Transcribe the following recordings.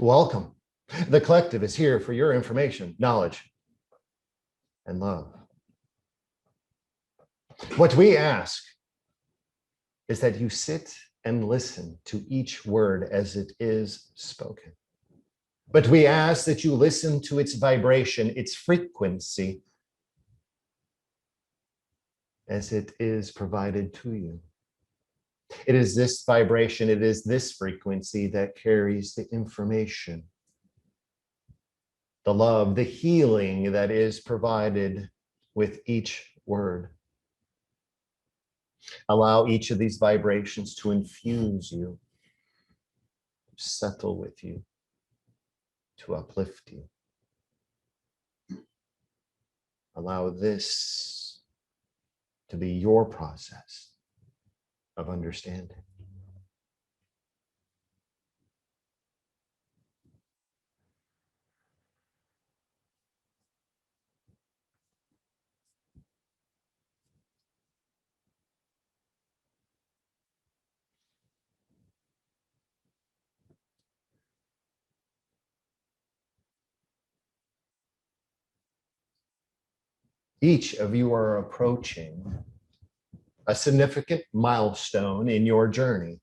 Welcome. The collective is here for your information, knowledge, and love. What we ask is that you sit and listen to each word as it is spoken. But we ask that you listen to its vibration, its frequency, as it is provided to you. It is this vibration, it is this frequency that carries the information, the love, the healing that is provided with each word. Allow each of these vibrations to infuse you, settle with you, to uplift you. Allow this to be your process of understanding. Each of you are approaching a significant milestone in your journey,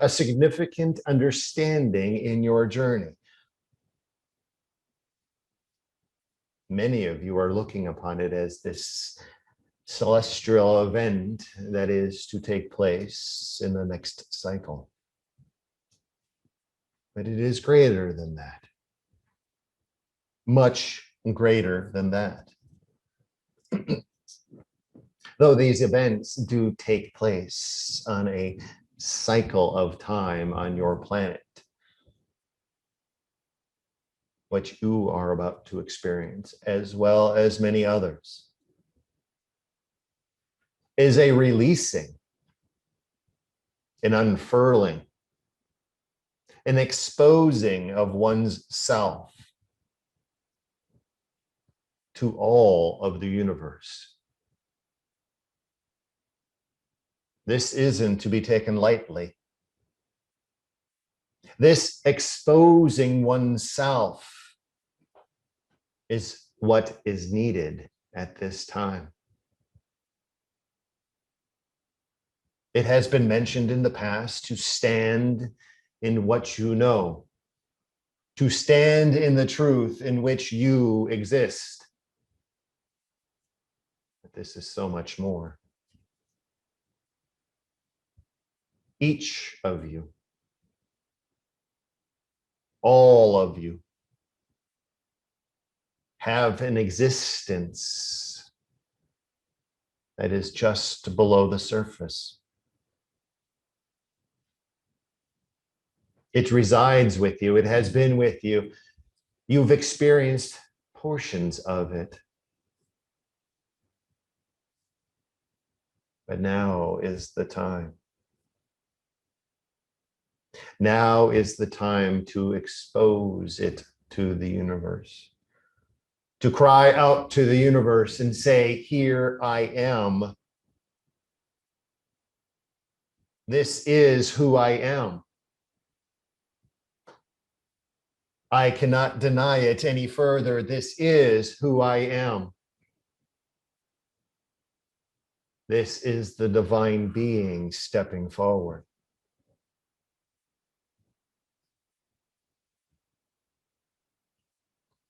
a significant understanding in your journey. Many of you are looking upon it as this celestial event that is to take place in the next cycle. But it is greater than that, much greater than that. Though these events do take place on a cycle of time on your planet, what you are about to experience, as well as many others, is a releasing, an unfurling, an exposing of one's self to all of the universe. This isn't to be taken lightly. This exposing oneself is what is needed at this time. It has been mentioned in the past to stand in what you know, to stand in the truth in which you exist. But this is so much more. Each of you, all of you, have an existence that is just below the surface. It resides with you. It has been with you. You've experienced portions of it. But now is the time. Now is the time to expose it to the universe. To cry out to the universe and say, here I am. This is who I am. I cannot deny it any further. This is who I am. This is the divine being stepping forward.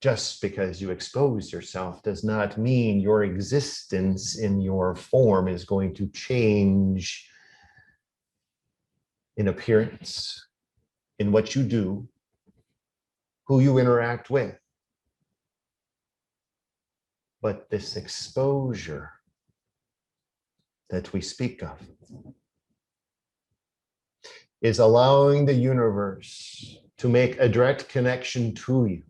Just because you expose yourself does not mean your existence in your form is going to change in appearance, in what you do, who you interact with. But this exposure that we speak of is allowing the universe to make a direct connection to you,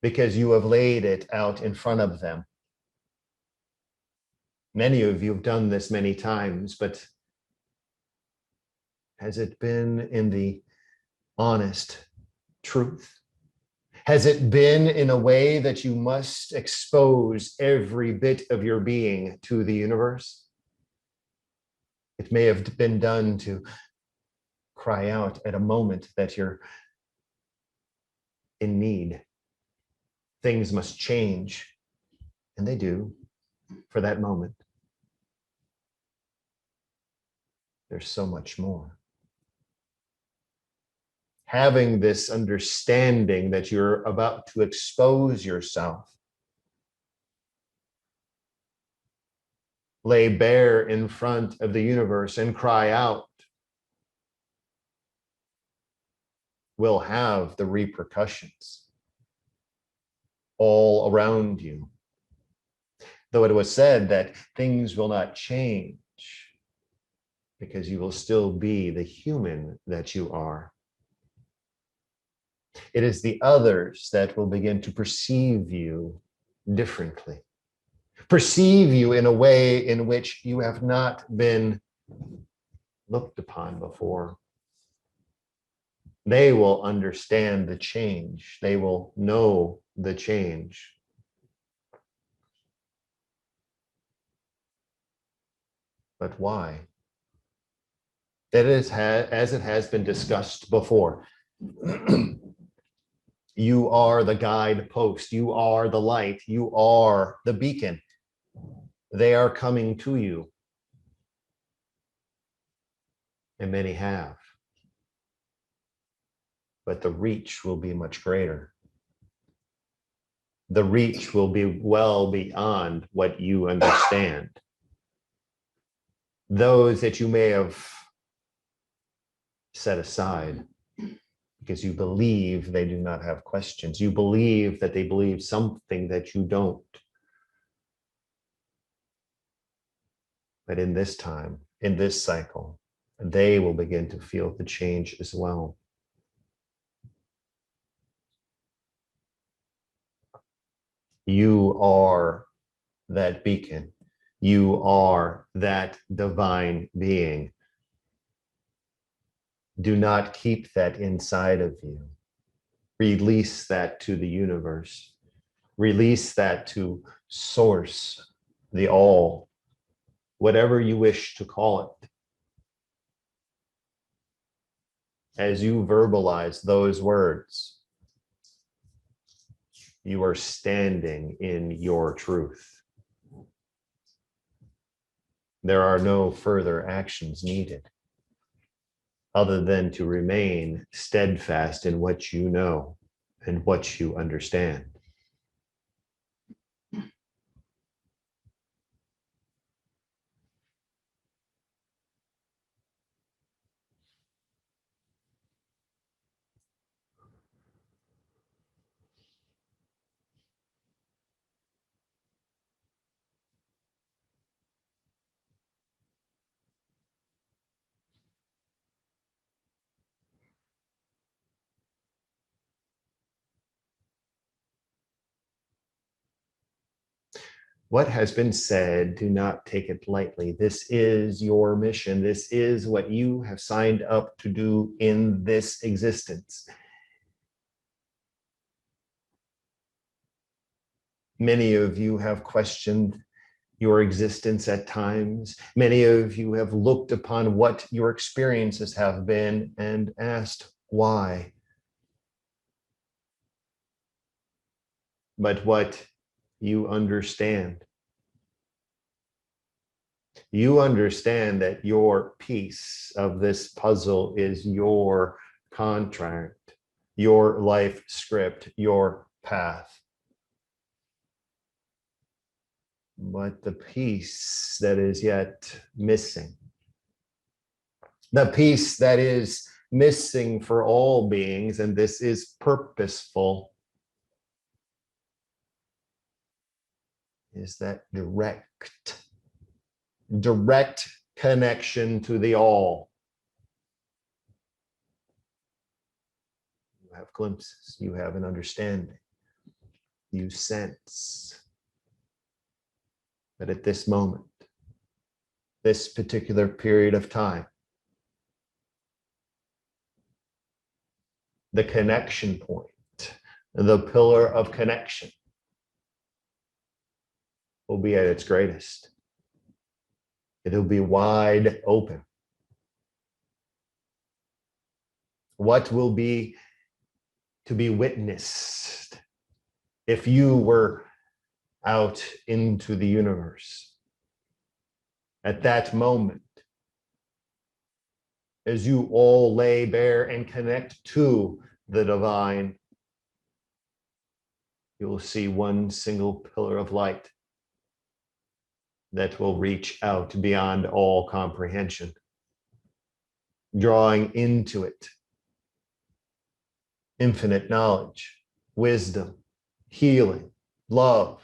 because you have laid it out in front of them. Many of you have done this many times, but has it been in the honest truth? Has it been in a way that you must expose every bit of your being to the universe? It may have been done to cry out at a moment that you're in need. Things must change, and they do for that moment. There's so much more. Having this understanding that you're about to expose yourself, lay bare in front of the universe and cry out, will have the repercussions all around you. Though it was said that things will not change because you will still be the human that you are. It is the others that will begin to perceive you differently, perceive you in a way in which you have not been looked upon before. They will understand the change. They will know the change. But why? That is, as it has been discussed before, you are the guidepost. You are the light. You are the beacon. They are coming to you. And many have. But the reach will be much greater. The reach will be well beyond what you understand. Those that you may have set aside because you believe they do not have questions. You believe that they believe something that you don't. But in this time, in this cycle, they will begin to feel the change as well. You are that beacon. You are that divine being. Do not keep that inside of you. Release that to the universe. Release that to source, the all, whatever you wish to call it. As you verbalize those words, you are standing in your truth. There are no further actions needed other than to remain steadfast in what you know and what you understand. What has been said, do not take it lightly. This is your mission. This is what you have signed up to do in this existence. Many of you have questioned your existence at times. Many of you have looked upon what your experiences have been and asked why. But what you understand that your piece of this puzzle is your contract, your life script, your path. But the piece that is yet missing, the piece that is missing for all beings, and this is purposeful, is that direct connection to the all. You have glimpses, you have an understanding, you sense that at this moment, this particular period of time, the connection point, the pillar of connection will be at its greatest. It'll be wide open. What will be to be witnessed if you were out into the universe at that moment, as you all lay bare and connect to the divine? You will see one single pillar of light that will reach out beyond all comprehension, drawing into it infinite knowledge, wisdom, healing, love,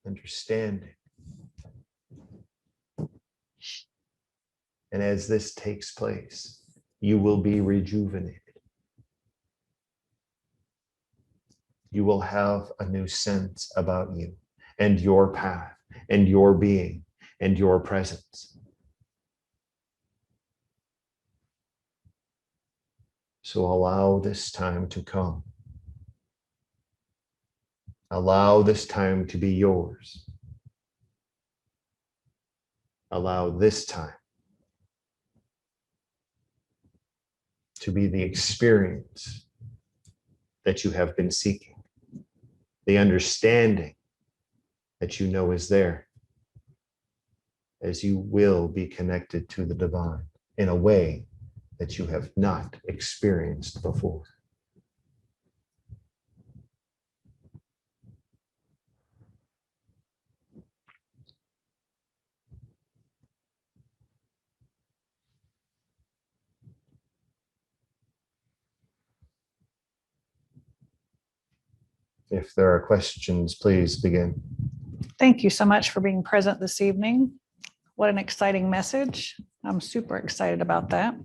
understanding. And as this takes place, you will be rejuvenated. You will have a new sense about you and your path and your being and your presence. So allow this time to come. Allow this time to be yours. Allow this time to be the experience that you have been seeking, the understanding that you know is there, as you will be connected to the divine in a way that you have not experienced before. If there are questions, please begin. Thank you so much for being present this evening. What an exciting message. I'm super excited about that.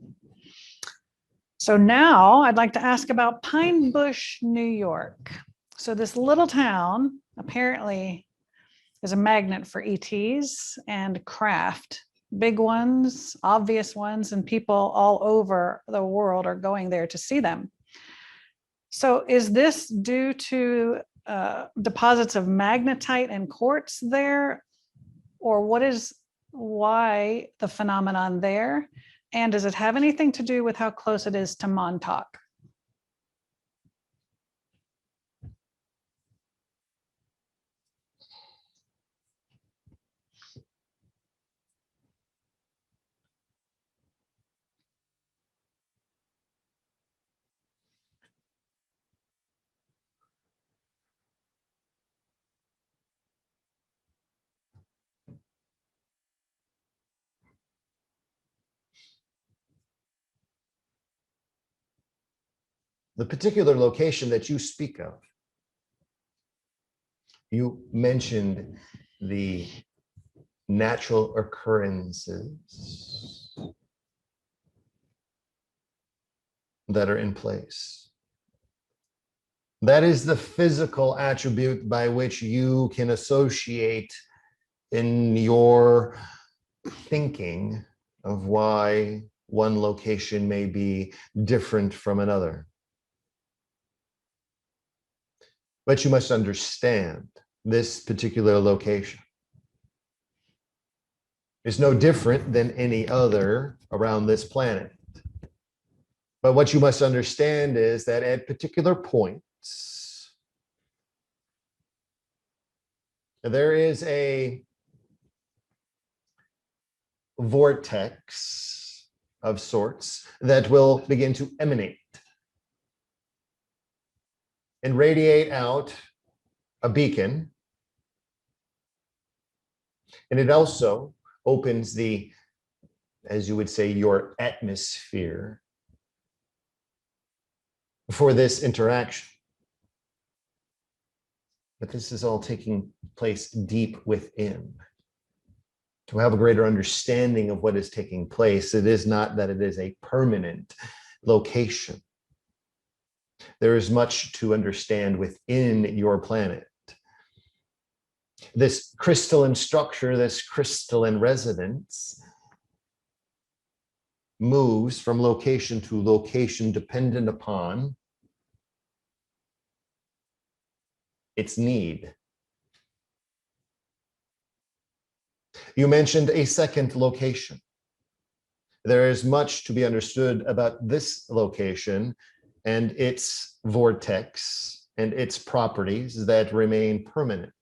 So now I'd like to ask about Pine Bush, New York. So this little town apparently is a magnet for ETs and craft. Big ones, obvious ones, and people all over the world are going there to see them. So is this due to deposits of magnetite and quartz there? Or why the phenomenon there? And does it have anything to do with how close it is to Montauk? The particular location that you speak of, you mentioned the natural occurrences that are in place. That is the physical attribute by which you can associate in your thinking of why one location may be different from another. But you must understand this particular location is no different than any other around this planet. But what you must understand is that at particular points, there is a vortex of sorts that will begin to emanate and radiate out a beacon. And it also opens the, as you would say, your atmosphere for this interaction. But this is all taking place deep within. To have a greater understanding of what is taking place, it is not that it is a permanent location. There is much to understand within your planet. This crystalline structure, this crystalline resonance moves from location to location dependent upon its need. You mentioned a second location. There is much to be understood about this location and its vortex and its properties that remain permanent.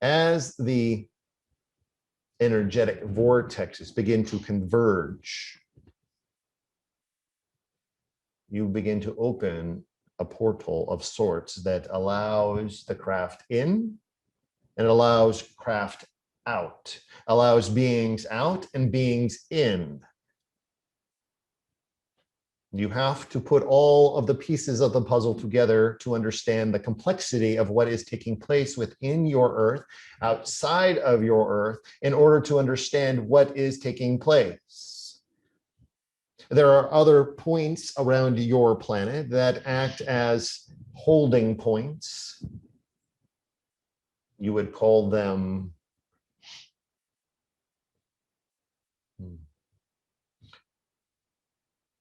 As the energetic vortexes begin to converge, you begin to open a portal of sorts that allows the craft in and allows craft out, allows beings out and beings in. You have to put all of the pieces of the puzzle together to understand the complexity of what is taking place within your Earth, outside of your Earth, in order to understand what is taking place. There are other points around your planet that act as holding points. You would call them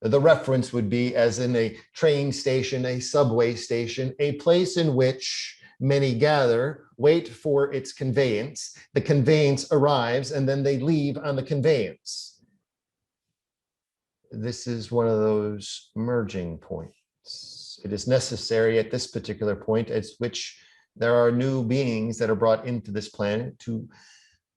the reference would be as in a train station, a subway station, a place in which many gather, wait for its conveyance. The conveyance arrives, and then they leave on the conveyance. This is one of those merging points. It is necessary at this particular point at which there are new beings that are brought into this planet to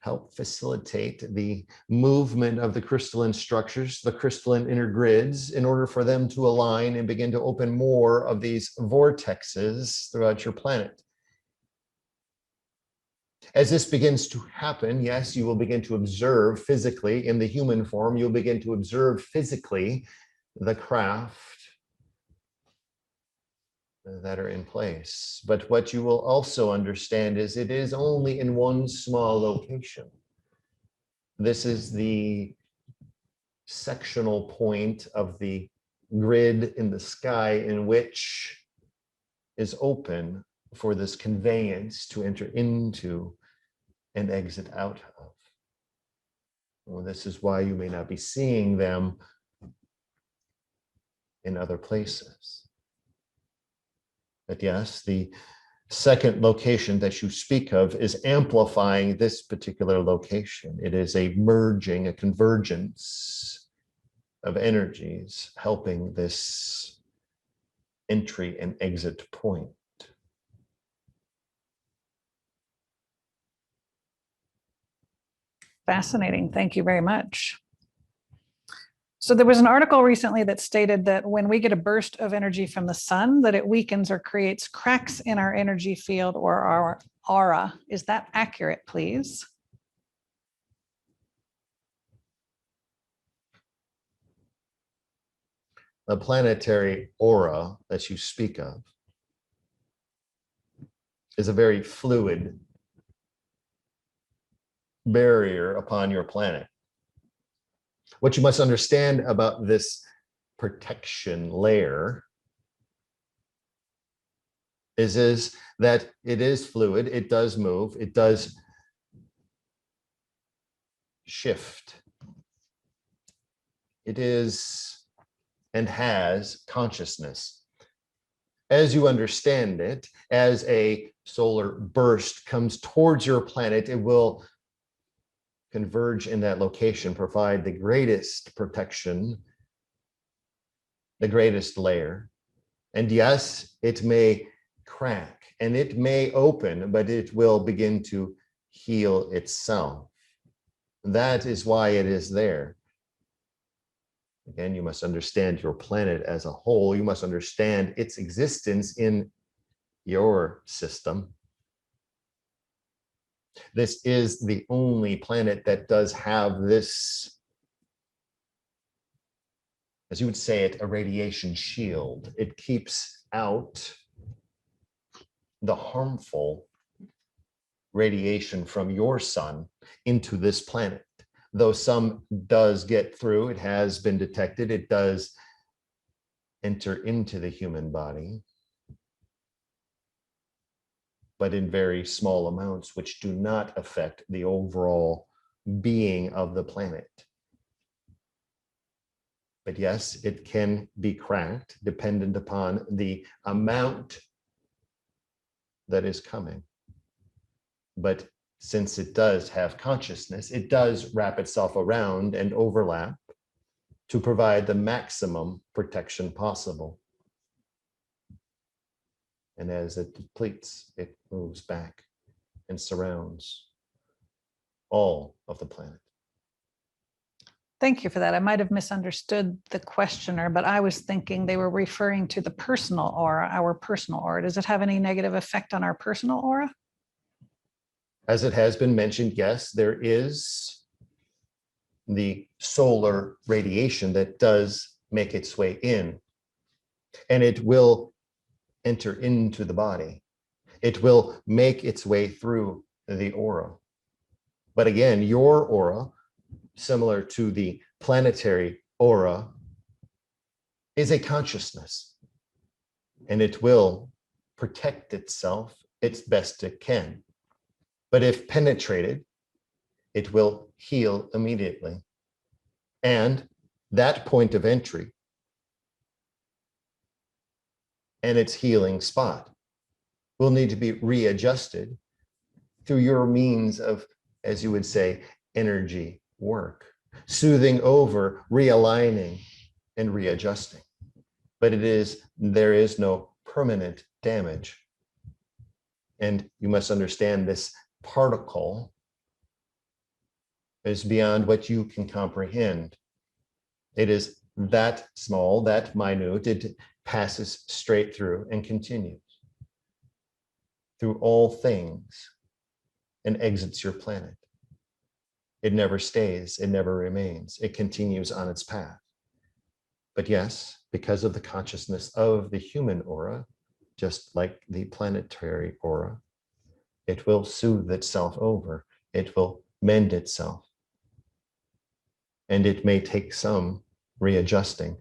help facilitate the movement of the crystalline structures, the crystalline inner grids, in order for them to align and begin to open more of these vortexes throughout your planet. As this begins to happen, yes, you will begin to observe physically in the human form, you'll begin to observe physically the craft that are in place. But what you will also understand is it is only in one small location. This is the sectional point of the grid in the sky in which is open for this conveyance to enter into and exit out of. Well, this is why you may not be seeing them in other places. But yes, the second location that you speak of is amplifying this particular location. It is a merging, a convergence of energies helping this entry and exit point. Fascinating. Thank you very much. So there was an article recently that stated that when we get a burst of energy from the sun, that it weakens or creates cracks in our energy field or our aura. Is that accurate, please? The planetary aura that you speak of is a very fluid barrier upon your planet. What you must understand about this protection layer is that it is fluid, it does move, it does shift. It is and has consciousness. As you understand it, as a solar burst comes towards your planet, it will converge in that location, provide the greatest protection, the greatest layer. And yes, it may crack and it may open, but it will begin to heal itself. That is why it is there. Again, you must understand your planet as a whole. You must understand its existence in your system. This is the only planet that does have this, as you would say it, a radiation shield. It keeps out the harmful radiation from your sun into this planet. Though some does get through, it has been detected, it does enter into the human body, but in very small amounts, which do not affect the overall being of the planet. But yes, it can be cracked dependent upon the amount that is coming. But since it does have consciousness, it does wrap itself around and overlap to provide the maximum protection possible. And as it depletes, it moves back and surrounds all of the planet. Thank you for that. I might have misunderstood the questioner, but I was thinking they were referring to the personal aura, our personal aura. Does it have any negative effect on our personal aura? As it has been mentioned, yes, there is the solar radiation that does make its way in, and it will enter into the body. It will make its way through the aura. But again, your aura, similar to the planetary aura, is a consciousness, and it will protect itself as best it can. But if penetrated, it will heal immediately. And that point of entry and its healing spot will need to be readjusted through your means of, as you would say, energy work, soothing over, realigning, and readjusting. But there is no permanent damage. And you must understand this particle is beyond what you can comprehend. It is that small, that minute, it passes straight through and continues through all things and exits your planet. It never stays, it never remains, it continues on its path. But yes, because of the consciousness of the human aura, just like the planetary aura, it will soothe itself over, it will mend itself. And it may take some readjusting,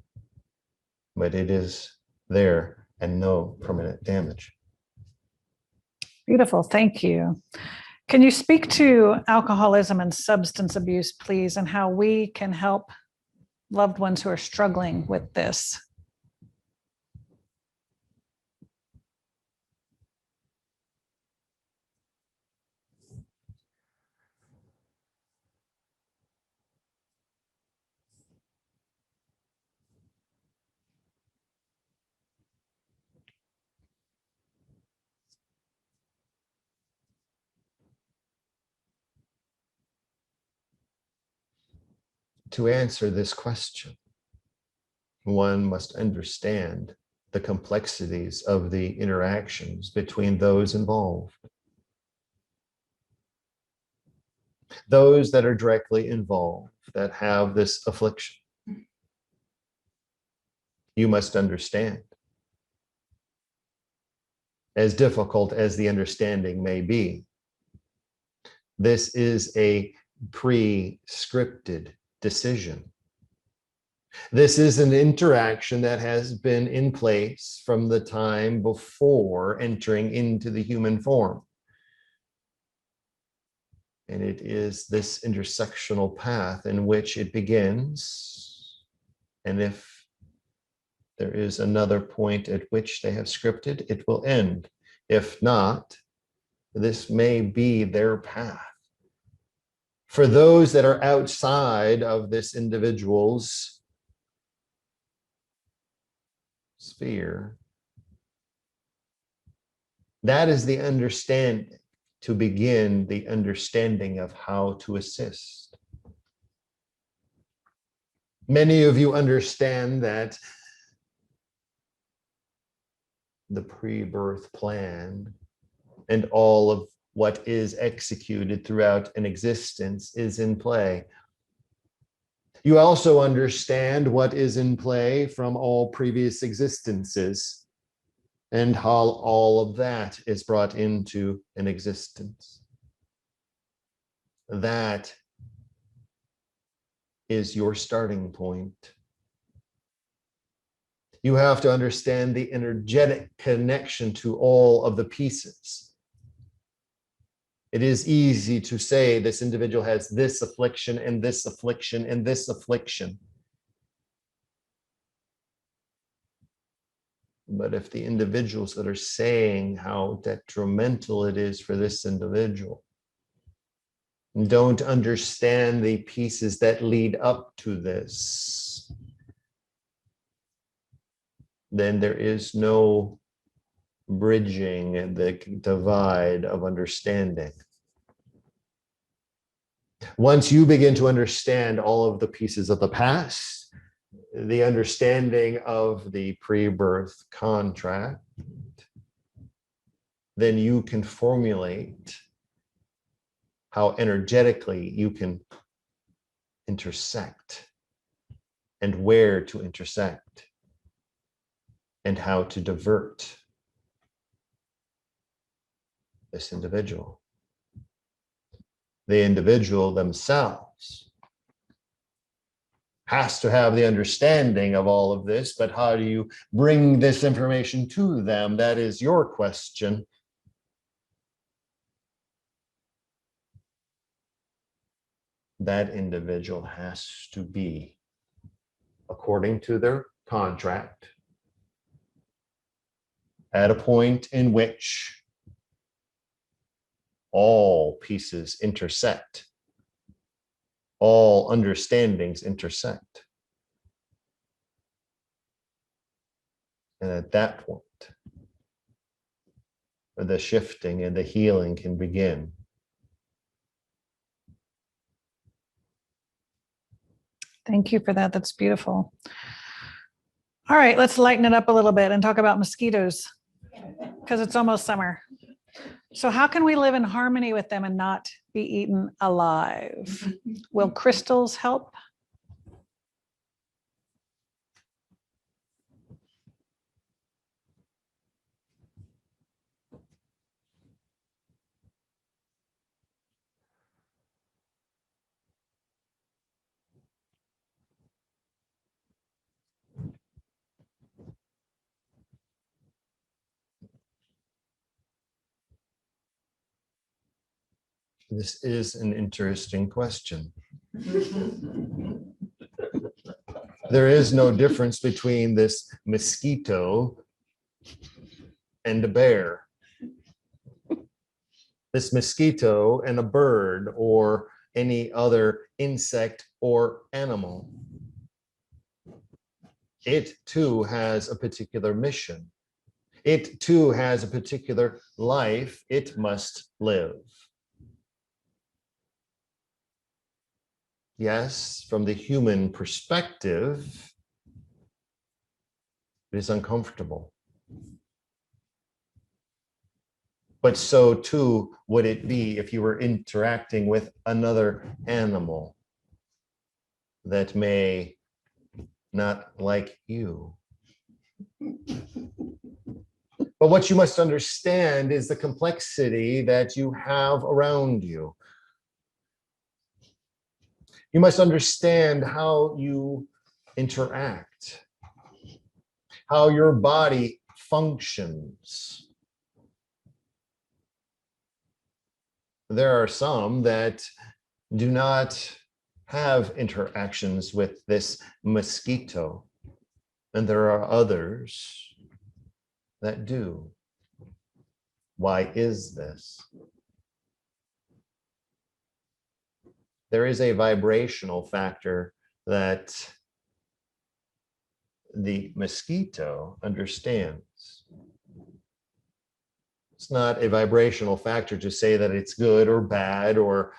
but it is there and no permanent damage. Beautiful, thank you. Can you speak to alcoholism and substance abuse, please, and how we can help loved ones who are struggling with this? To answer this question, one must understand the complexities of the interactions between those involved. Those that are directly involved, that have this affliction, you must understand. As difficult as the understanding may be, this is a pre-scripted decision. This is an interaction that has been in place from the time before entering into the human form. And it is this intersectional path in which it begins. And if there is another point at which they have scripted, it will end. If not, this may be their path. For those that are outside of this individual's sphere, that is the understanding, to begin the understanding of how to assist. Many of you understand that the pre-birth plan and all of what is executed throughout an existence is in play. You also understand what is in play from all previous existences and how all of that is brought into an existence. That is your starting point. You have to understand the energetic connection to all of the pieces. It is easy to say this individual has this affliction and this affliction and this affliction. But if the individuals that are saying how detrimental it is for this individual don't understand the pieces that lead up to this, then there is no bridging the divide of understanding. Once you begin to understand all of the pieces of the past, the understanding of the pre-birth contract, then you can formulate how energetically you can intersect and where to intersect and how to divert this individual. The individual themselves has to have the understanding of all of this, but how do you bring this information to them? That is your question. That individual has to be, according to their contract, at a point in which all pieces intersect, all understandings intersect. And at that point, the shifting and the healing can begin. Thank you for that. That's beautiful. All right, let's lighten it up a little bit and talk about mosquitoes because it's almost summer. So how can we live in harmony with them and not be eaten alive? Will crystals help? This is an interesting question. There is no difference between this mosquito and a bear. This mosquito and a bird or any other insect or animal. It too has a particular mission. It too has a particular life it must live. Yes, from the human perspective, it is uncomfortable. But so too would it be if you were interacting with another animal that may not like you. But what you must understand is the complexity that you have around you. You must understand how you interact, how your body functions. There are some that do not have interactions with this mosquito, and there are others that do. Why is this? There is a vibrational factor that the mosquito understands. It's not a vibrational factor to say that it's good or bad or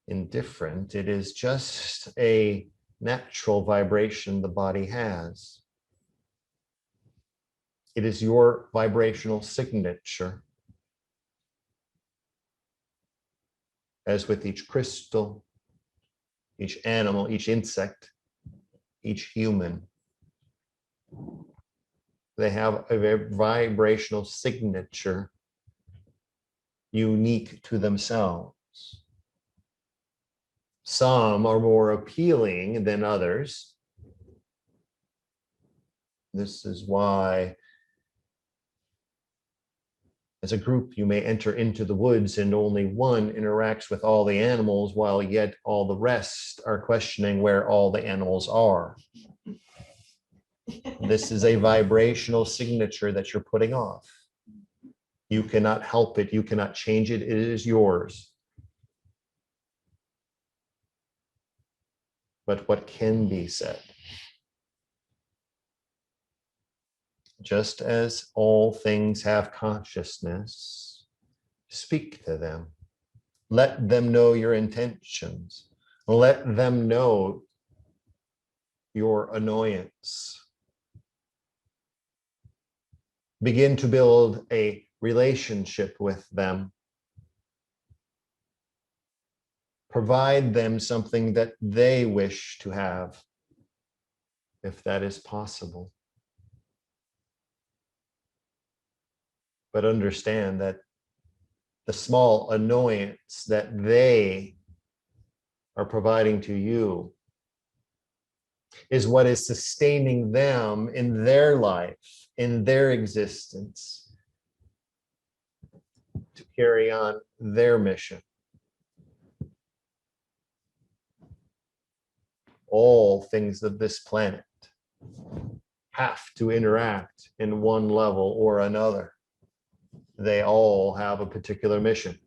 indifferent. It is just a natural vibration the body has. It is your vibrational signature. As with each crystal, each animal, each insect, each human, they have a vibrational signature unique to themselves. Some are more appealing than others. This is why, as a group, you may enter into the woods and only one interacts with all the animals, while yet all the rest are questioning where all the animals are. This is a vibrational signature that you're putting off. You cannot help it. You cannot change it. It is yours. but what can be said. Just as all things have consciousness, speak to them. Let them know your intentions. Let them know your annoyance. Begin to build a relationship with them. Provide them something that they wish to have, if that is possible. But understand that the small annoyance that they are providing to you is what is sustaining them in their life, in their existence, to carry on their mission. All things of this planet have to interact in one level or another. They all have a particular mission.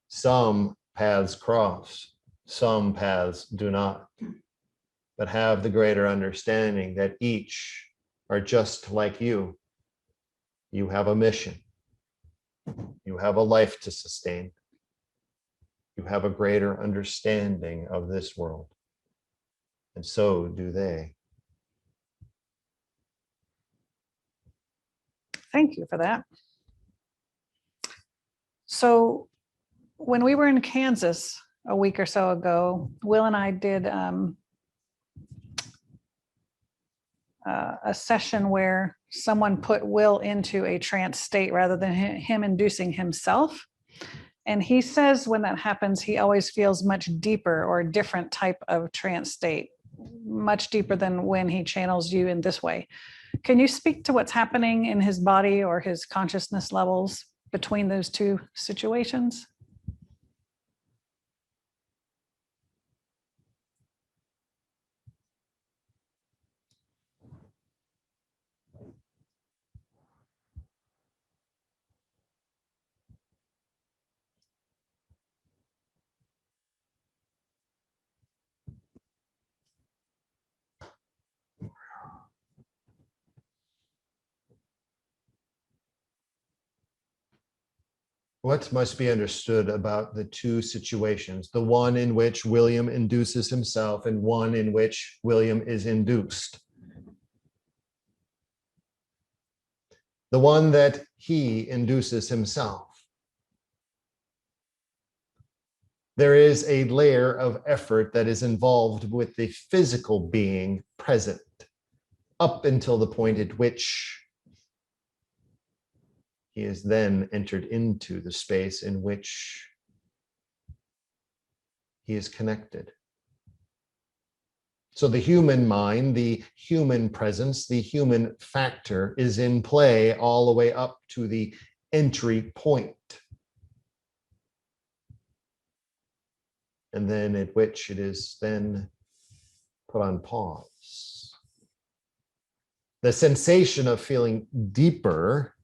Some paths cross, some paths do not, but have the greater understanding that each are just like you. You have a mission. You have a life to sustain. You have a greater understanding of this world. And so do they. Thank you for that. So when we were in Kansas a week or so ago, Will and I did a session where someone put Will into a trance state rather than him inducing himself. And he says when that happens, he always feels much deeper or a different type of trance state, much deeper than when he channels you in this way. Can you speak to what's happening in his body or his consciousness levels between those two situations? What must be understood about the two situations, the one in which William induces himself and one in which William is induced? The one that he induces himself. There is a layer of effort that is involved with the physical being present up until the point at which he is then entered into the space in which he is connected. So the human mind, the human presence, the human factor is in play all the way up to the entry point. And then at which it is then put on pause. The sensation of feeling deeper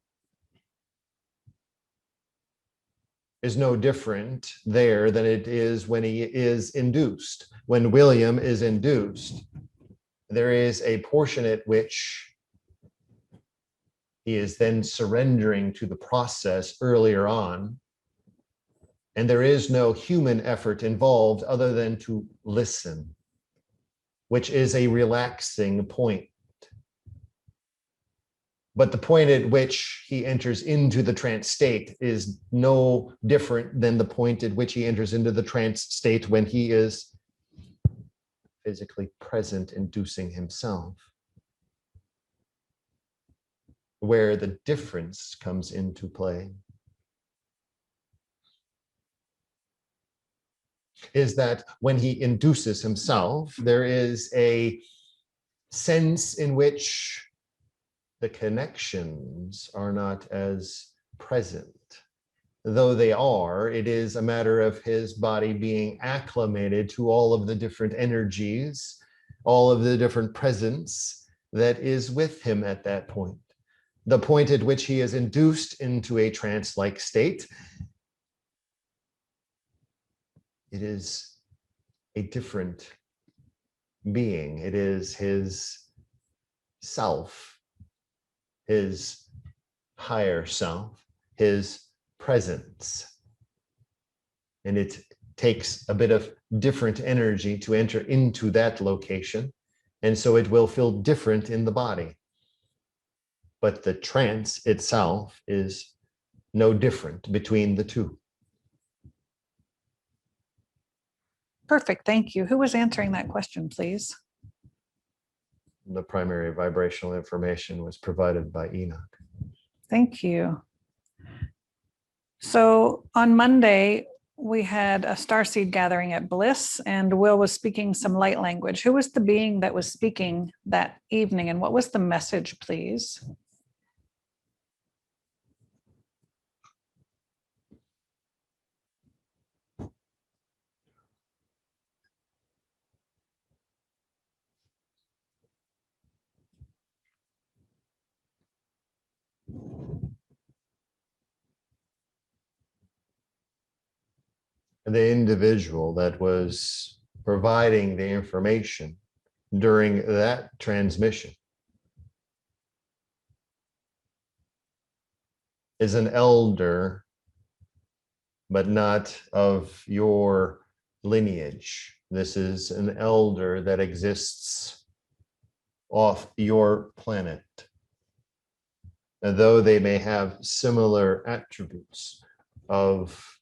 is no different there than it is when he is induced. When William is induced, there is a portion at which he is then surrendering to the process earlier on. And there is no human effort involved other than to listen, which is a relaxing point. But the point at which he enters into the trance state is no different than the point at which he enters into the trance state when he is physically present, inducing himself. Where the difference comes into play is that when he induces himself, there is a sense in which the connections are not as present. Though they are, it is a matter of his body being acclimated to all of the different energies, all of the different presence that is with him at that point. The point at which he is induced into a trance-like state, it is a different being. It is his self, his higher self, his presence. And it takes a bit of different energy to enter into that location. And so it will feel different in the body. But the trance itself is no different between the two. Perfect. Thank you. Who was answering that question, please? The primary vibrational information was provided by Enoch. Thank you. So on Monday, we had a starseed gathering at Bliss, and Will was speaking some light language. Who was the being that was speaking that evening, and what was the message, please? The individual that was providing the information during that transmission is an elder, but not of your lineage. This is an elder that exists off your planet. And though they may have similar attributes of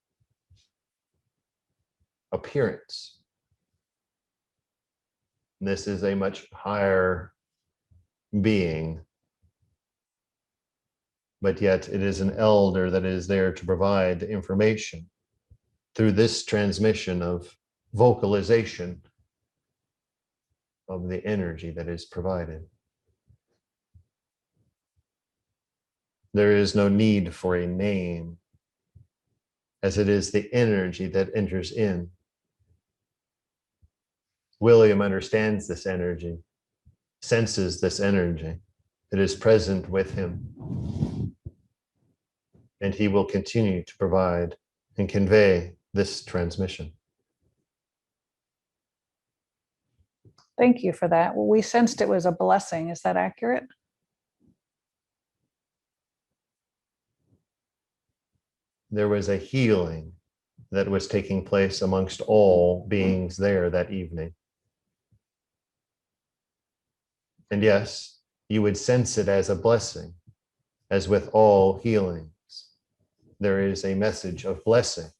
appearance, this is a much higher being, but yet it is an elder that is there to provide information through this transmission of vocalization of the energy that is provided. There is no need for a name, as it is the energy that enters in. William understands this energy, senses this energy. It is present with him. And he will continue to provide and convey this transmission. Thank you for that. Well, we sensed it was a blessing. Is that accurate? There was a healing that was taking place amongst all beings there that evening. And yes, you would sense it as a blessing, as with all healings. There is a message of blessing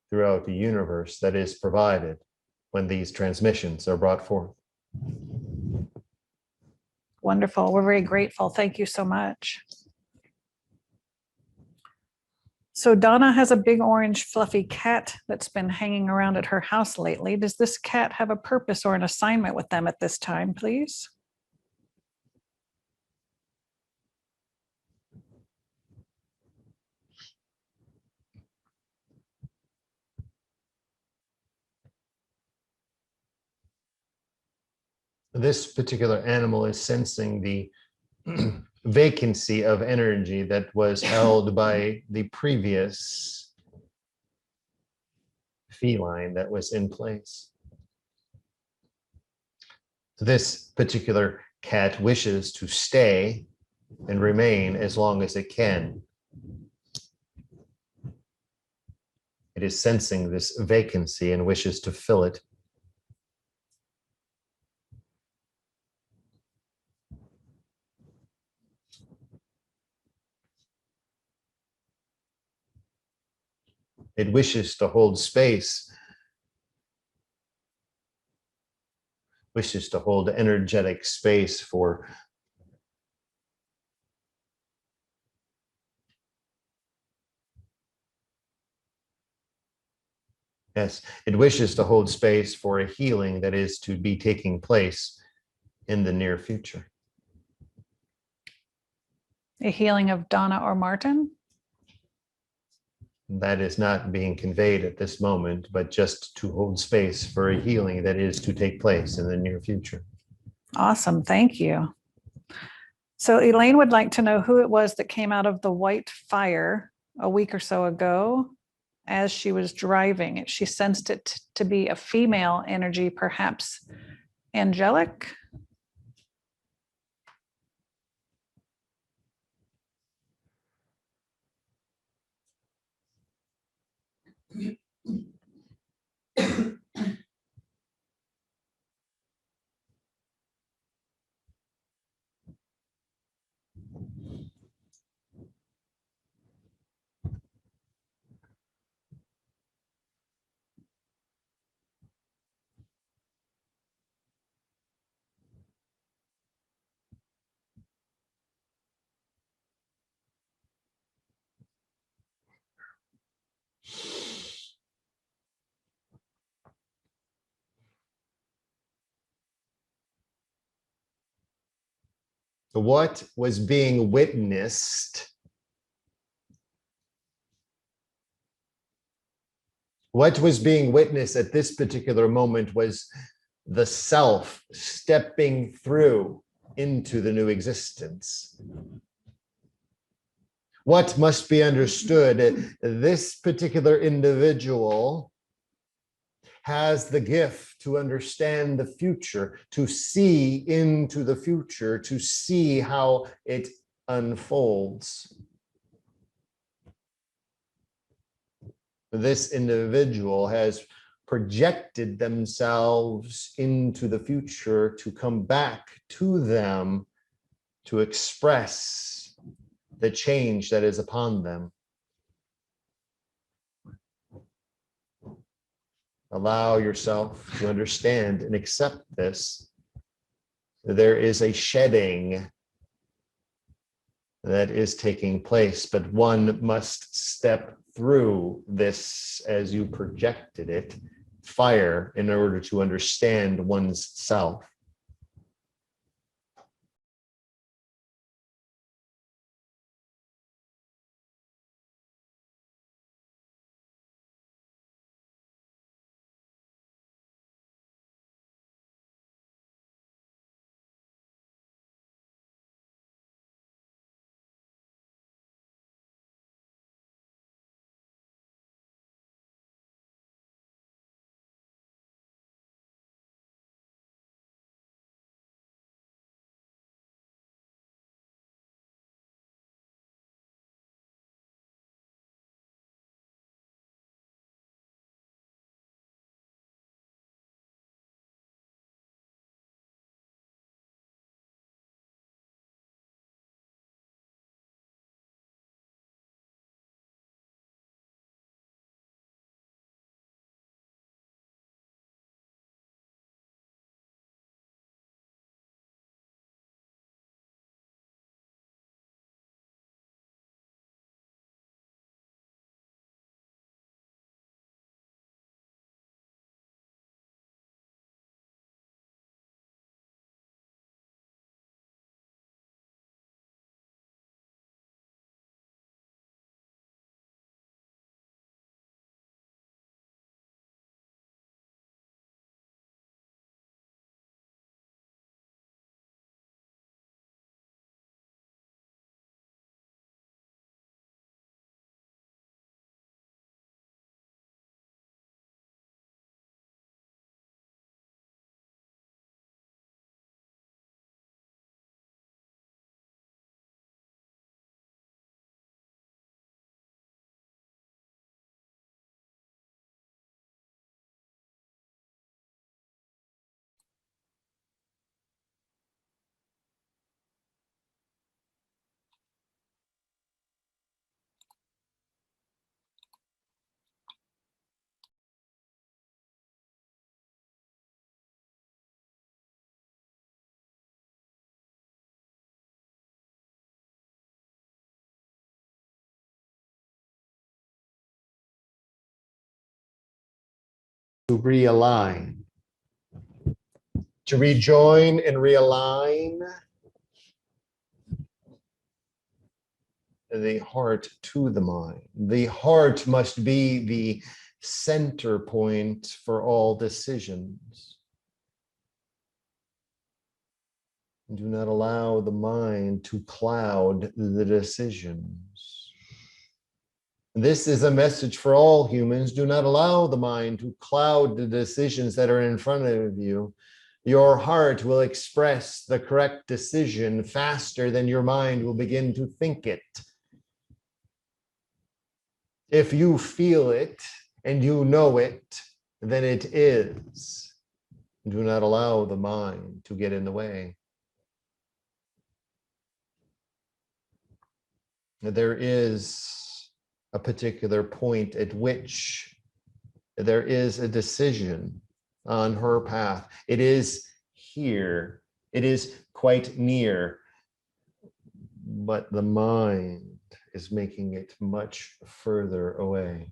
throughout the universe that is provided when these transmissions are brought forth. Wonderful. We're very grateful. Thank you so much. So Donna has a big orange fluffy cat that's been hanging around at her house lately. Does this cat have a purpose or an assignment with them at this time, please? This particular animal is sensing the vacancy of energy that was held by the previous feline that was in place. This particular cat wishes to stay and remain as long as it can. It is sensing this vacancy and wishes to fill it. It wishes to hold space, wishes to hold energetic space for yes, it wishes to hold space for a healing that is to be taking place in the near future. A healing of Donna or Martin? That is not being conveyed at this moment, but just to hold space for a healing that is to take place in the near future. Awesome. Thank you. So Elaine would like to know who it was that came out of the white fire a week or so ago as she was driving. She sensed it to be a female energy, perhaps angelic. What was being witnessed? What was being witnessed at this particular moment was the self stepping through into the new existence. What must be understood? This particular individual has the gift to understand the future, to see into the future, to see how it unfolds. This individual has projected themselves into the future to come back to them to express the change that is upon them. Allow yourself to understand and accept this. There is a shedding that is taking place, but one must step through this as you projected it, fire, in order to understand one's self. To realign, to rejoin and realign the heart to the mind. The heart must be the center point for all decisions. Do not allow the mind to cloud the decisions. This is a message for all humans. Do not allow the mind to cloud the decisions that are in front of you. Your heart will express the correct decision faster than your mind will begin to think it. If you feel it and you know it, then it is. Do not allow the mind to get in the way. There is a particular point at which there is a decision on her path. It is here. It is quite near. But the mind is making it much further away.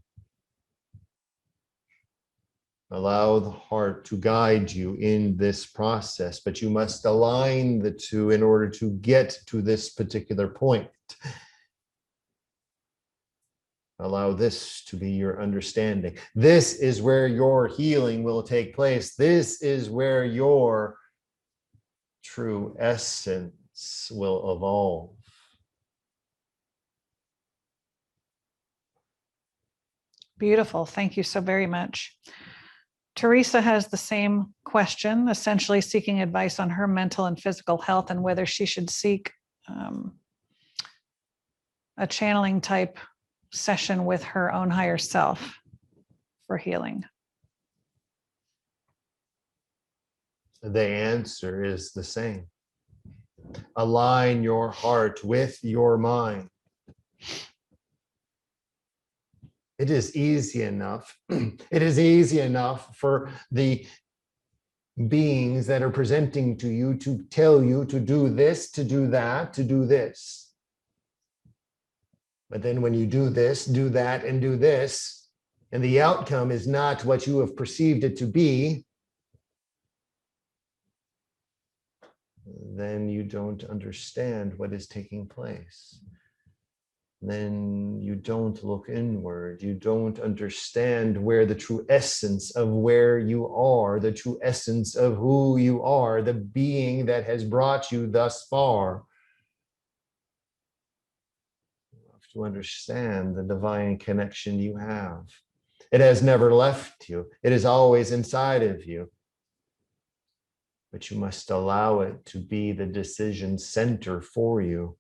Allow the heart to guide you in this process, but you must align the two in order to get to this particular point. Allow this to be your understanding. This is where your healing will take place. This is where your true essence will evolve. Beautiful. Thank you so very much. Teresa has the same question, essentially seeking advice on her mental and physical health and whether she should seek a channeling type session with her own higher self for healing. The answer is the same. Align your heart with your mind. It is easy enough. It is easy enough for the beings that are presenting to you to tell you to do this, to do that, to do this. But then when you do this, do that, and do this, and the outcome is not what you have perceived it to be, then you don't understand what is taking place. Then you don't look inward. You don't understand where the true essence of where you are, the true essence of who you are, the being that has brought you thus far. You have to understand the divine connection you have. It has never left you. It is always inside of you. But you must allow it to be the decision center for you.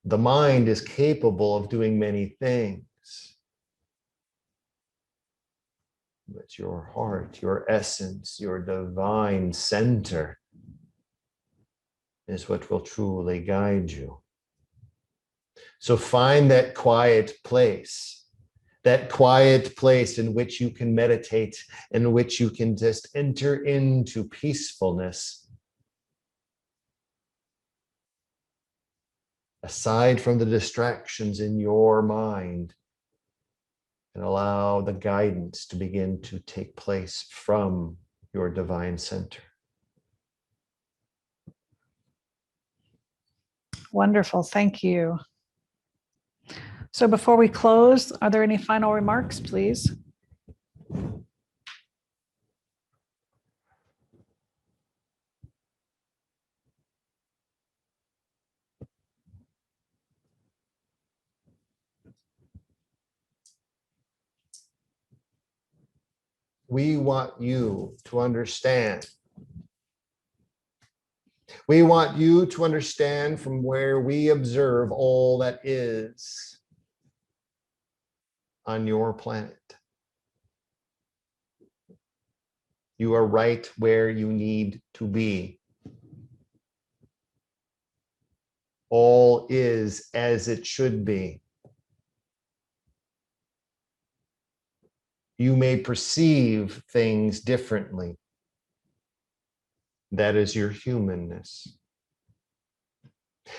The mind is capable of doing many things, but your heart, your essence, your divine center is what will truly guide you. So find that quiet place in which you can meditate, in which you can just enter into peacefulness. Aside from the distractions in your mind, and allow the guidance to begin to take place from your divine center. Wonderful. Thank you. So before we close, are there any final remarks, please? We want you to understand. We want you to understand from where we observe all that is on your planet. You are right where you need to be. All is as it should be. You may perceive things differently. That is your humanness.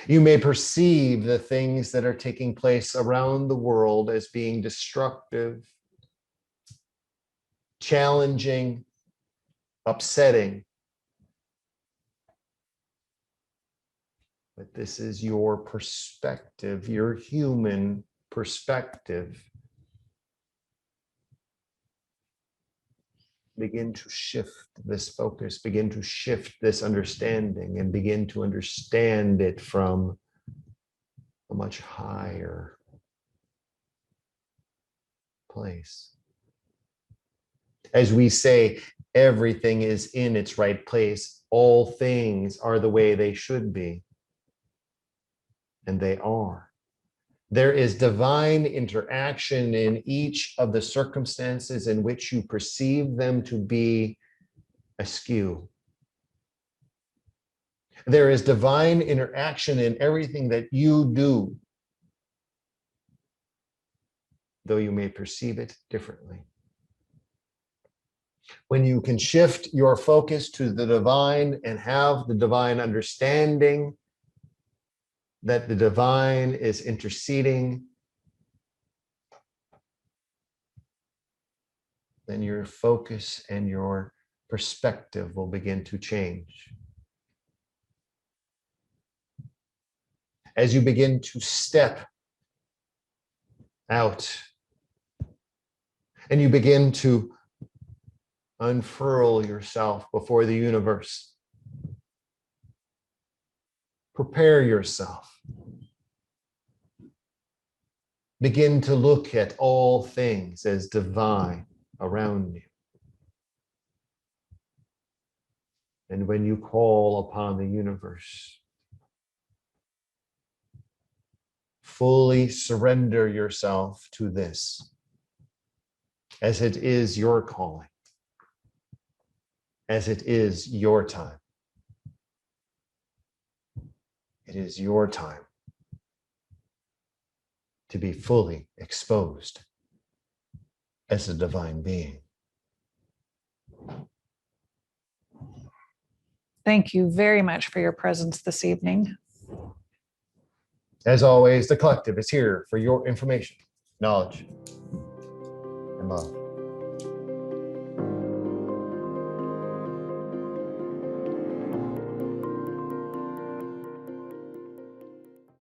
You may perceive the things that are taking place around the world as being destructive, challenging, upsetting. But this is your perspective, your human perspective. Begin to shift this focus, begin to shift this understanding, and begin to understand it from a much higher place. As we say, Everything is in its right place. All things are the way they should be. And they are. There is divine interaction in each of the circumstances in which you perceive them to be askew. There is divine interaction in everything that you do, though you may perceive it differently. When you can shift your focus to the divine and have the divine understanding that the divine is interceding, then your focus and your perspective will begin to change. As you begin to step out and you begin to unfurl yourself before the universe, prepare yourself. Begin to look at all things as divine around you. And when you call upon the universe, fully surrender yourself to this, as it is your calling, as it is your time. It is your time to be fully exposed as a divine being. Thank you very much for your presence this evening. As always, the collective is here for your information, knowledge, and love.